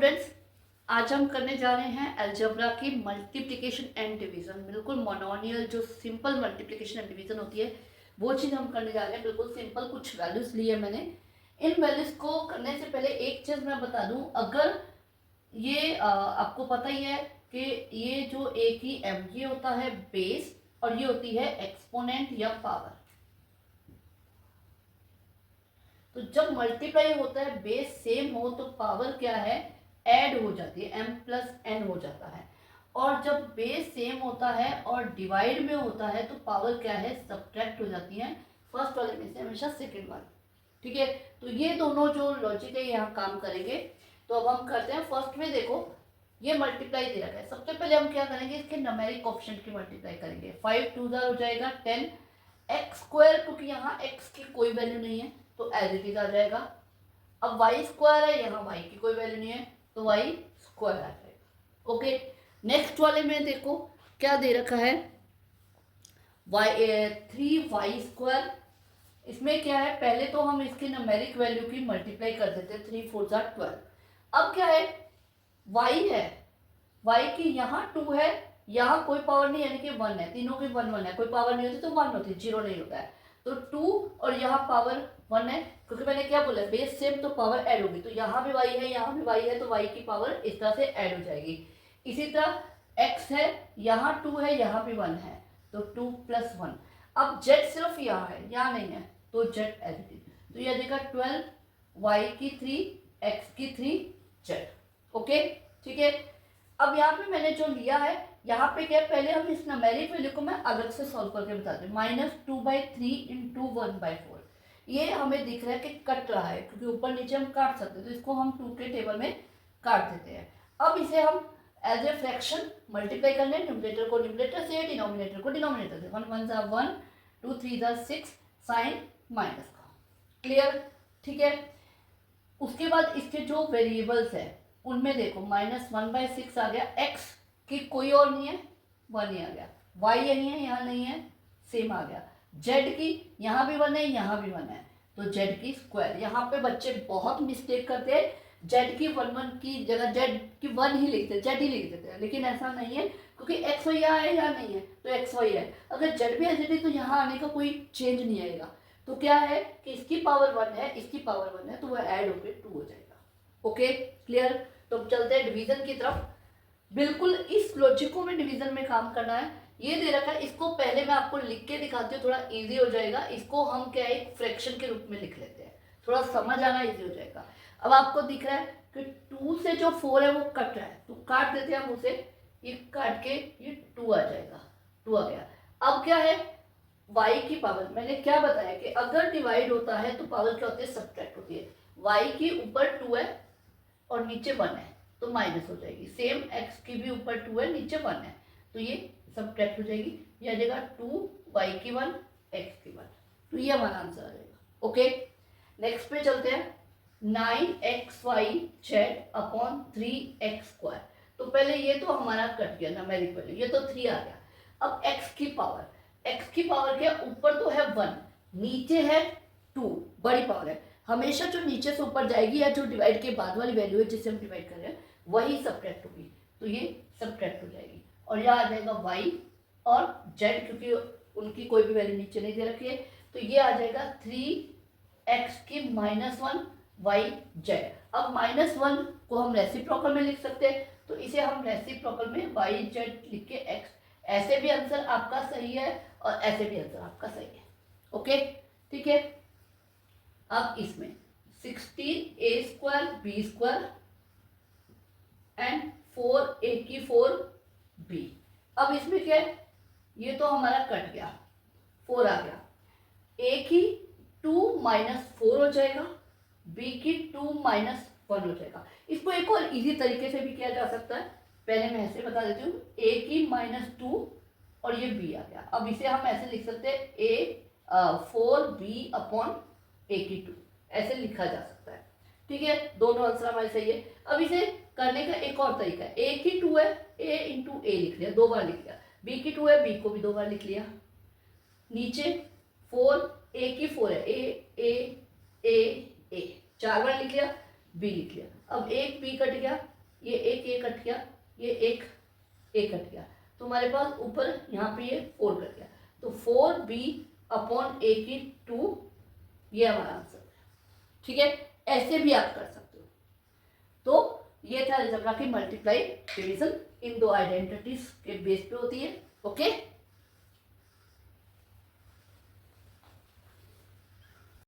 Students, आज हम करने जा रहे हैं अलजेब्रा की मल्टीप्लिकेशन एंड डिवीजन। बिल्कुल मोनोनियल जो सिंपल मल्टीप्लिकेशन एंड डिवीजन होती है वो चीज़ हम करने जा रहे हैं। बिल्कुल सिंपल कुछ वैल्यूज लिए मैंने। इन वैल्यूज को करने से पहले एक चीज़ मैं बता दूं, अगर ये आपको पता ही है कि ये जो ए की एम ये होता है बेस और ये होती है एक्सपोनेंट या पावर। तो जब मल्टीप्लाई होता है बेस सेम हो तो पावर क्या है, ऐड हो जाती है, m प्लस एन हो जाता है। और जब बेस सेम होता है और डिवाइड में होता है तो पावर क्या है, सब्ट्रैक्ट हो जाती है फर्स्ट वाले में से हमेशा सेकेंड वाले। ठीक है, तो ये दोनों जो लॉजिक है यहाँ काम करेंगे। तो अब हम करते हैं। फर्स्ट में देखो ये मल्टीप्लाई दे रखा है। सबसे पहले हम क्या करेंगे, इसके न्यूमेरिक कोएफिशिएंट की मल्टीप्लाई करेंगे। 5 2 हो जाएगा 10 एक्स स्क्वायर, क्योंकि यहाँ एक्स की कोई वैल्यू नहीं है तो एज इट इज आ जाएगा। अब वाई स्क्वायर है, यहाँ वाई की कोई वैल्यू नहीं है तो वाई स्क्वायर आ जाएगा। ओके, नेक्स्ट वाले में देखो क्या दे रखा है, वाई 3y स्क्वायर। इसमें क्या है, पहले तो हम इसके न्यूमेरिक वैल्यू की मल्टीप्लाई कर देते हैं। 3 4 12। अब क्या है, y है, y की यहाँ 2 है, यहाँ कोई पावर नहीं यानी कि 1 है। तीनों की 1 1 है, कोई पावर नहीं होती तो 1 होती है, 0 नहीं होता है। तो 2 और यहाँ पावर 1 है, क्योंकि मैंने क्या बोला बेस सेम तो पावर ऐड होगी। तो यहाँ भी y है, यहाँ भी y है, तो y की पावर इस तरह से ऐड हो जाएगी। इसी तरह x है, यहाँ 2 है, यहाँ भी 1 है, तो 2 + 1। अब z सिर्फ यहाँ है, यहाँ नहीं है, तो z एज इट इज। तो यह देगा 12 y की 3 x की 3 z। ओके, ठीक है। अब यहाँ पे मैंने जो लिया है, यहाँ पे क्या है, पहले हम इस न्यूमेरिक वैल्यू को मैं अलग से सॉल्व करके बताती हूँ। -2/3 × 1/4 ये हमें दिख रहा है कि कट रहा है, क्योंकि ऊपर नीचे हम काट सकते हैं, तो इसको हम 2 के टेबल में काट देते हैं। अब इसे हम एज ए फ्रैक्शन मल्टीप्लाई कर लें, न्यूमरेटर को न्यूमरेटर से, डिनोमिनेटर को डिनोमिनेटर से। 1 1 = 1, 2 3 = 6, साइन माइनस का। क्लियर, ठीक है। उसके बाद इसके जो वेरिएबल्स है उनमें देखो -1/6 आ गया, x की कोई और नहीं है, 1 ही आ गया, y यही है, यहाँ नहीं है, सेम आ गया। z की यहाँ भी 1 है, यहाँ भी 1 है, तो z की स्क्वायर। यहाँ पे बच्चे बहुत मिस्टेक करते हैं, z की 1 1 की जगह z की 1 ही लिखते हैं, z ही लिख देते हैं, लेकिन ऐसा नहीं है, क्योंकि x y यहाँ है, यहाँ नहीं है, तो x y है। अगर z भी ऐसे तो यहाँ आने का कोई चेंज नहीं आएगा। तो क्या है कि इसकी पावर 1 है, इसकी पावर 1 है, तो वह ऐड होकर 2 हो जाएगा। Okay, clear. तो चलते हैं डिवीजन की तरफ। बिल्कुल इस लॉजिक को में डिवीजन में काम करना है। ये दे रखा है, इसको पहले मैं आपको लिख के दिखाती हूँ, थोड़ा इजी हो जाएगा। इसको हम क्या है, एक फ्रैक्शन के रूप में लिख लेते हैं, थोड़ा समझ आना इजी हो जाएगा। अब आपको दिख रहा है कि 2 से जो 4 है वो कट रहा है, तो काट देते हैं हम उसे। ये काट के ये 2 आ जाएगा, 2 आ गया। अब क्या है, y की पावर, मैंने क्या बताया कि अगर डिवाइड होता है तो पावर क्या होती है, सब्ट्रैक्ट होती है। y की ऊपर 2 है और नीचे 1 है, तो माइनस हो जाएगी। सेम x की भी ऊपर 2 है, नीचे 1 है, तो ये सब्ट्रैक्ट हो जाएगी। ये आ जाएगा 2 y की 1 x की 1, तो ये हमारा आंसर आ जाएगा। ओके, नेक्स्ट पे चलते हैं। 9xyz upon 3x²। तो पहले ये तो हमारा कट गया न्यूमेरिक वैल्यू, ये तो 3 आ गया। अब x की पावर, x की पावर क्या, ऊपर तो है 1, नीचे है 2, बड़ी पावर है। हमेशा जो नीचे से ऊपर जाएगी या जो डिवाइड के बाद वाली वैल्यू है जिसे हम डिवाइड कर रहे हैं वही सब्ट्रैक्ट होगी, तो ये सब्ट्रैक्ट हो जाएगी। और यह आ जाएगा y और z, क्योंकि उनकी कोई भी वैल्यू नीचे नहीं दे रखी है, तो ये आ जाएगा 3x की -1 yz। अब -1 को हम रेसिप्रोकल में लिख सकते हैं, तो इसे हम रेसिप्रोकल में yz लिख के x, ऐसे भी आंसर आपका सही है और ऐसे भी आंसर आपका सही है। ओके, ठीक है। अब इसमें 16a² b² एंड 4a की 4b। अब इसमें क्या है, ये तो हमारा कट गया, 4 आ गया। a की 2 - 4 हो जाएगा, b की 2 - 1 हो जाएगा। इसको एक और इजी तरीके से भी किया जा सकता है, पहले मैं ऐसे बता देती हूँ। a की -2 और ये b आ गया। अब इसे हम ऐसे लिख सकते हैं, a 4b अपॉन a की 2, ऐसे लिखा जा सकता है। ठीक है, दोनों आंसर हमारे सही है। अब इसे करने का एक और तरीका है, a की 2 है, a × a लिख लिया, 2 बार लिख लिया। b की 2 है, b को भी 2 बार लिख लिया। नीचे 4, a की 4 है, a 4 बार लिख लिया, b लिख लिया। अब एक b कट गया, ये कट गया, ये कट गया, तो हमारे पास ऊपर यहाँ पे ये 4 कट गया, तो 4b अपॉन a की 2, ये हमारा आंसर है। ठीक है, ऐसे भी आप कर सकते हो। तो ये था अलजेब्रा की मल्टीप्लाई डिवीजन, इन दो आइडेंटिटीज के बेस पे होती है। ओके।